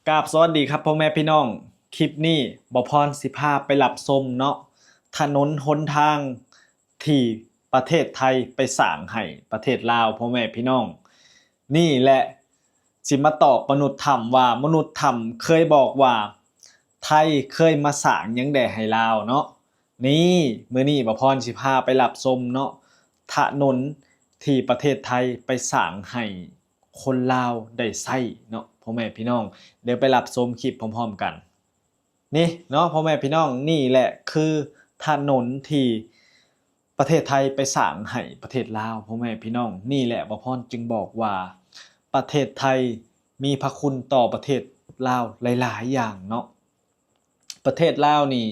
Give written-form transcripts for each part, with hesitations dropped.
กราบสวัสดีครับพ่อแม่พี่น้องคลิปนี้บ่พรสิพาไปหลับชมเนาะถนนหนทางที่ประเทศไทยไปสร้างให้ประเทศลาวพ่อแม่พี่น้องนี่แหละสิมาตอบมนุษย์ธรรมว่ามนุษย์ธรรมเคยบอกว่าไทยเคยมาสร้างหยังแด่ให้ลาวเนาะนี่มื้อนี้บ่พรสิพาไปหลับชมเนาะถนนที่ประเทศไทยไปสร้างให้คนลาวได้ใช้เนาะพ่อแม่พี่น้อง เดี๋ยวไปรับชมคลิปพร้อมๆกันนี่เนาะพ่อแม่พี่น้องนี่แหละคือถนนที่ประเทศไทยไปสร้างให้ประเทศลาวพ่อแม่พี่น้องนี่แหละบ่พรจึงบอกว่าประเทศไทยมีพระคุณต่อประเทศลาวหลายๆอย่างเนาะประเทศลาวนี่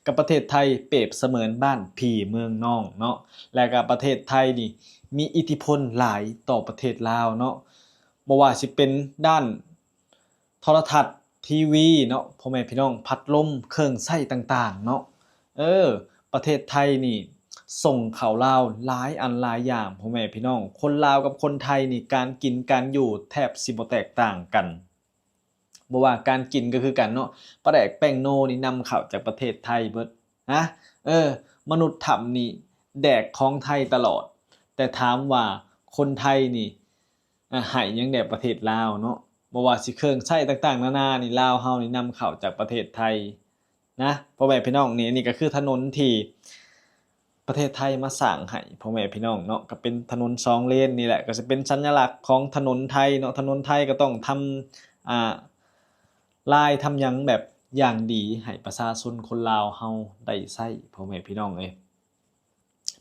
กับประเทศไทยเปรียบเสมือนบ้านพี่เมืองน้องเนาะและก็ประเทศไทยนี่มีอิทธิพลหลายต่อประเทศลาวเนาะบ่ว่าสิเป็นด้านโทรทัศน์ทีวีเนาะพ่อแม่พี่น้องพัดลมเครื่องใช้ต่างๆเนาะเออประเทศไทยนี่ส่งเข้าลาวหลายอันหลายอย่างพ่อแม่พี่น้องคนลาวกับคนไทยนี่การกินการอยู่แทบสิบ่แตกต่างกันบ่ว่าการกินก็คือกันเนาะปลาแดกแป้งโนนี่นำเข้าจากประเทศไทยเบิดนะมนุษย์ถ้ำนี่แดกของไทยตลอดแต่ถามว่าคนไทยนี่ให้หยังแด่ประเทศลาวเนาะบ่ว่าสิเครื่องใช้ต่างๆนานานี่ลาวเฮานี่นำเข้าจากประเทศไทยนะพ่อแม่พี่น้องนี่ก็คือถนนที่ประเทศไทยมาสร้างให้พ่อแม่พี่น้องเนาะก็เป็นถนน2เลนนี่แหละก็จะเป็นสัญลักษณ์ของถนนไทยเนาะถนนไทยก็ต้องทำลายทำหยังแบบอย่างดีให้ประชาชนคนลาวเฮาได้ใช้พ่อแม่พี่น้องเอ้ย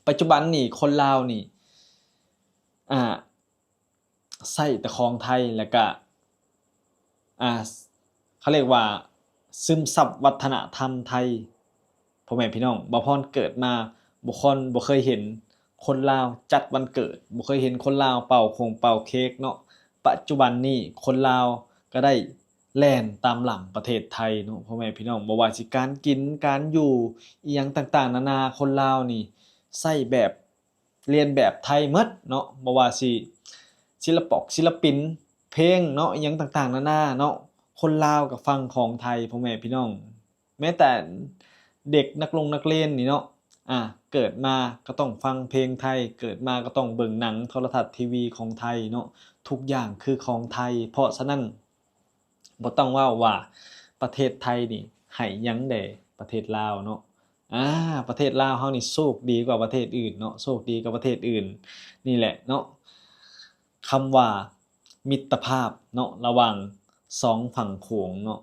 ปัจจุบันนี่คนลาวนี่อ่าใช้แต่ของไทยแล้วก็อ่าเขาเรียกว่าซึมซับวัฒนธรรมไทยพ่อแม่พี่น้องบ่พรเกิดมาบ่เคยเห็นคนลาวจัดวันเกิดบ่เคยเห็นคนลาวเป่าเป่าเค้กเนาะปัจจุบันนี้คนลาวก็ได้แล่นตามหลังประเทศไทยเนาะพ่อแม่พี่น้องบ่ว่าสิการกินการอยู่อิหยังต่างๆนานาคนลาวนี่ใช้แบบเลียนแบบไทยหมดเนาะบ่ว่าสิศิลปินเพลงเนาะอิหยังต่างๆนานาเนาะคนลาวก็ฟังของไทยพ่อแม่พี่น้องแม้แต่เด็กนักเรียนนี่เนาะเกิดมาก็ต้องฟังเพลงไทยเกิดมาก็ต้องเบิ่งหนังโทรทัศน์ทีวีของไทยเนาะทุกอย่างคือของไทยเพราะฉะนั้นบ่ต้องเว้าว่าประเทศไทยนี่ให้หยังแด่ประเทศลาวเนาะอาประเทศลาวเฮานี่โชคดีกว่าประเทศอื่นเนาะโชคดีกว่าประเทศอื่นนี่แหละเนาะคำว่ามิตรภาพเนาะระหว่าง2ฝั่งโขงเนาะ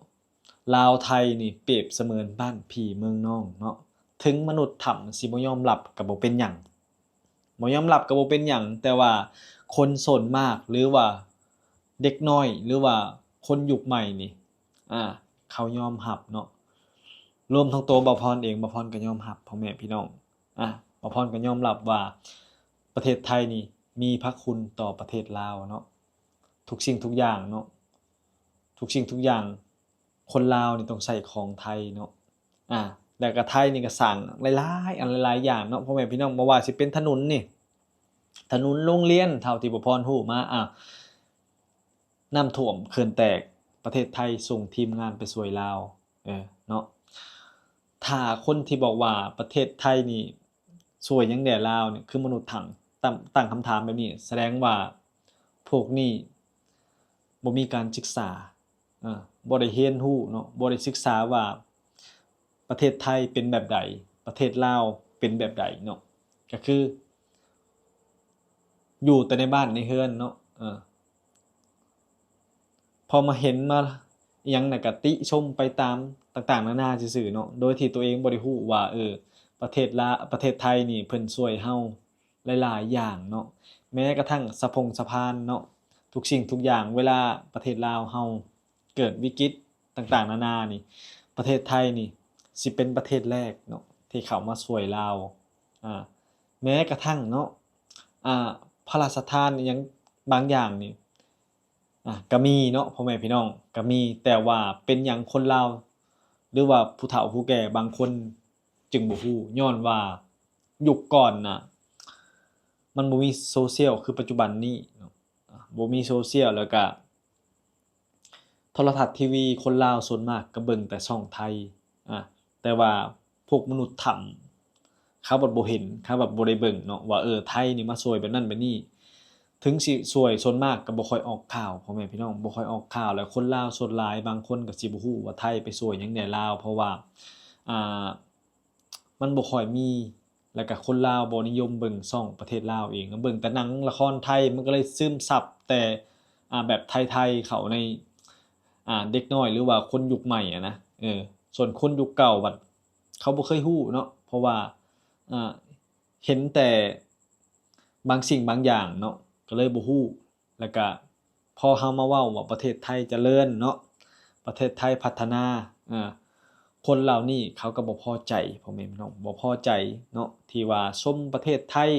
ลาวไทยนี่เปรียบเสมือนบ้านพี่เมืองน้องเนาะถึงมนุษย์ถ้ำสิบ่ยอมรับก็บ่เป็นหยังบ่ยอมรับก็บ่เป็นหยังแต่ว่าคนส่วนมากหรือว่าเด็กน้อยหรือว่าคนยุคใหม่นี่อาเขายอมรับเนาะรวมทั้งตัวบ่าวพรเองบ่าวพรก็ยอมรับพ่อแม่พี่น้องบ่าวพรก็ยอมรับว่าประเทศไทยนี่มีพระคุณต่อประเทศลาวเนาะทุกสิ่งทุกอย่างเนาะทุกสิ่งทุกอย่างคนลาวนี่ต้องใช้ของไทยเนาะอาแล้วก็ไทยนี่ก็สร้างหลายๆอันหลายๆอย่างเนาะพ่อแม่พี่น้องบ่ว่าสิเป็นถนนนี่ถนนโรงเรียนเท่าที่บ่าวพรรู้มาน้ำท่วมเขื่อนแตกประเทศไทยส่งทีมงานไปช่วยลาวเนาะถ้าคนที่บอกว่าประเทศไทยนี่ช่วยหยังแด่ลาวนี่คือมนุษย์ถังตั้งคำถามแบบนี้แสดงว่าพวกนี้บ่มีการศึกษาบ่ได้เรียนรู้เนาะบ่ได้ศึกษาว่าประเทศไทยเป็นแบบใดประเทศลาวเป็นแบบใดเนาะก็คืออยู่แต่ในบ้านในเรือนเนาะพอมาเห็นมาอิหยังน่ะก็ติชมไปตามต่างๆนานาซื่อๆเนาะโดยที่ตัวเองบ่ได้รู้ว่าประเทศไทยนี่เพิ่นช่วยเฮาหลายๆอย่างเนาะแม้กระทั่งสะพานเนาะทุกสิ่งทุกอย่างเวลาประเทศลาวเฮาเกิดวิกฤตต่างๆนานานี่ประเทศไทยนี่สิเป็นประเทศแรกเนาะที่เข้ามาช่วยลาวแม้กระทั่งเนาะอ่าพระราชทานอิหยังบางอย่างนี่ ก็มีเนาะพ่อแม่พี่น้องก็มีแต่ว่าเป็นหยังคนลาวหรือว่าผู้เฒ่าผู้แก่บางคนจึงบ่ฮู้ย้อนว่ายุคก่อนน่ะมันบ่มีโซเชียลคือปัจจุบันนี้เนาะบ่มีโซเชียลแล้วก็ โทรทัศน์ทีวีคนลาวส่วนมากก็เบิ่งแต่ช่องไทยแต่ว่าพวกมนุษย์ถ้ำเขาบ่เห็นเขาแบบบ่ได้เบิ่งเนาะว่าไทยนี่มาช่วยแบบนั้นแบบนี้ถึงสิช่วยส่วนมากก็บ่ค่อยออกข่าวพ่อแม่พี่น้องบ่ค่อยออกข่าวแล้วคนลาวส่วนหลายบางคนก็สิบ่ฮู้ว่าไทยไปช่วยหยังแหน่ลาวเพราะว่าอ่ามันบ่ค่อยมีแล้วก็คนลาวบ่นิยมเบิ่งช่องประเทศลาวเองเบิ่งแต่หนังละครไทยมันก็เลยซึมซับแต่แบบไทยๆเข้าในเด็กน้อยหรือว่าคนยุคใหม่นะส่วนคนยุคเก่าบัดเขาบ่เคยฮู้เนาะเพราะว่าอ่าเห็นแต่บางสิ่งบางอย่างเนาะก็เลยบ่ฮู้แล้วก็พอเฮามาเว้าว่าประเทศไทยเจริญเนาะประเทศไทยพัฒนาคนเหล่านี้เขาก็บ่พอใจพ่อแม่พี่น้องบ่พอใจเนาะที่ว่าชมประเทศไทย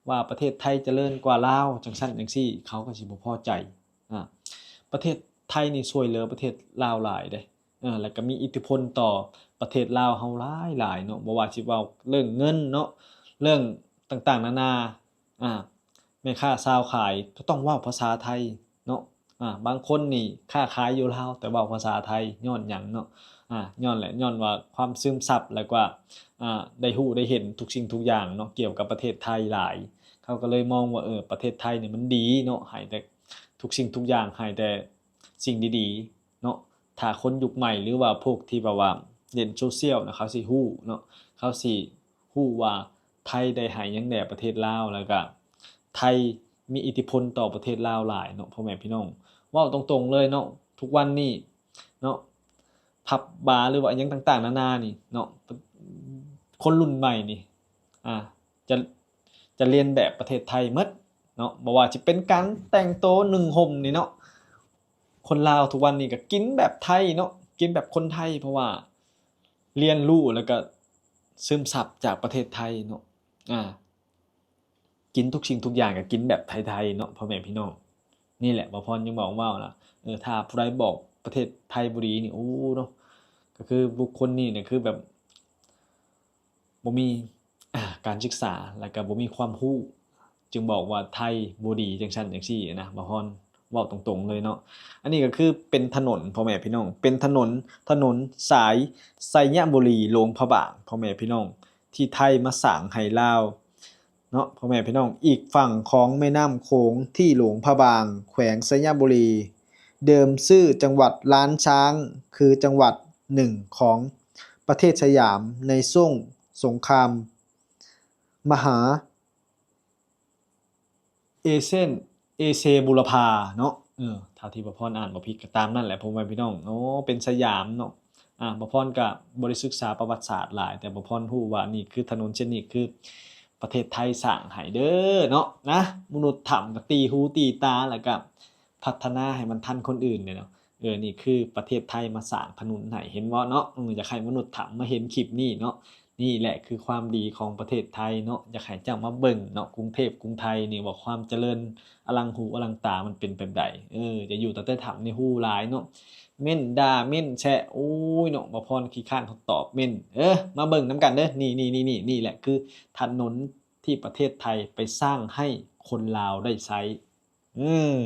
ว่าประเทศไทยเจริญกว่าลาวจังซั่นจังซี่เขาก็สิบ่พอใจประเทศไทยนี่ช่วยเหลือประเทศลาวหลายเด้แล้วก็มีอิทธิพลต่อประเทศลาวเฮาหลายๆเนาะบ่ว่าสิเว้าเรื่องเงินเนาะเรื่องต่างๆนานาแม่ค้าชาวขายก็ต้องเว้าภาษาไทยเนาะบางคนนี่ค้าขายอยู่ลาวแต่เว้าภาษาไทยย้อนหยังเนาะย้อนว่าความซึมซับแล้วก็ได้ฮู้ได้เห็นทุกสิ่งทุกอย่างเนาะเกี่ยวกับประเทศไทยหลายเขาก็เลยมองว่าประเทศไทยนี่มันดีเนาะให้แต่ทุกสิ่งทุกอย่างให้แต่สิ่งดีๆเนาะถ้าคนยุคใหม่หรือว่าพวกที่แบบว่าเล่นโซเชียลนะเขาสิฮู้เนาะเขาสิฮู้ว่าไทยได้ให้หยังแด่ประเทศลาวแล้วก็ไทยมีอิทธิพลต่อประเทศลาวหลายเนาะพ่อแม่พี่น้องเว้าตรงๆเลยเนาะทุกวันนี้เนาะผับบาร์หรือว่าหยังต่างๆนานานี่เนาะคนรุ่นใหม่นี่จะเรียนแบบประเทศไทยหมดเนาะบ่ว่าสิเป็นการแต่งตัวนุ่งห่มนี่เนาะคนลาวทุกวันนี้ก็กินแบบไทยเนาะกินแบบคนไทยเพราะว่าเรียนรู้แล้วก็ซึมซับจากประเทศไทยเนาะกินทุกสิ่งทุกอย่างก็กินแบบไทยๆเนาะพ่อแม่พี่น้องนี่แหละบ่พรยังบอกว่าล่ะถ้าผู้ใดบอกประเทศไทยบ่ดีนี่โอ้เนาะก็คือบุคคลนี้เนี่ยคือแบบบ่มีการศึกษาแล้วก็บ่มีความรู้จึงบอกว่าไทยบ่ดีจังซั่นจังซี่นะบ่พรเว้าตรงๆเลยเนาะอันนี้ก็คือเป็นถนนพ่อแม่พี่น้องเป็นถนนสายไสยบุรีหลวงพระบางพ่อแม่พี่น้องที่ไทยมาสร้างให้ลาวเนาะพ่อแม่พี่น้องอีกฝั่งของแม่น้ำโขงที่หลวงพระบางแขวงไสยบุรีเดิมชื่อจังหวัดล้านช้างคือจังหวัดหนึ่งของประเทศสยามในช่วงสงครามมหาเอเซบุรพาเนาะถ้าที่บ่พรอ่านบ่ผิดก็ตามนั่นแหละพ่อแม่พี่น้องเป็นสยามเนาะบ่พรก็บ่ได้ศึกษาประวัติศาสตร์หลายแต่บ่พรฮู้ว่านี่คือถนนเส้นนี้คือประเทศไทยสร้างให้เด้อเนาะนะมนุษย์ถ้ำก็ตีหูตีตาแล้วก็พัฒนาให้มันทันคนอื่นเนี่ยเนาะนี่คือประเทศไทยมาสร้างถนนให้เห็นบ่เนาะอยากให้มนุษย์ถ้ำมาเห็นคลิปนี้เนาะนี่แหละคือความดีของประเทศไทยเนาะอยากให้เจ้ามาเบิ่งเนาะกรุงเทพกรุงไทยนี่ว่าความเจริญอลังหูอลังตามันเป็นแบบใดจะอยู่แต่ถ้ำนี่ฮู้หลายเนาะเม่นด่าเม่นแชะโอ้ยเนาะบ่พรขี้คร้านเขาตอบเม่นมาเบิ่งนำกันเด้อนี่แหละคือถนนที่ประเทศไทยไปสร้างให้คนลาวได้ใช้อืม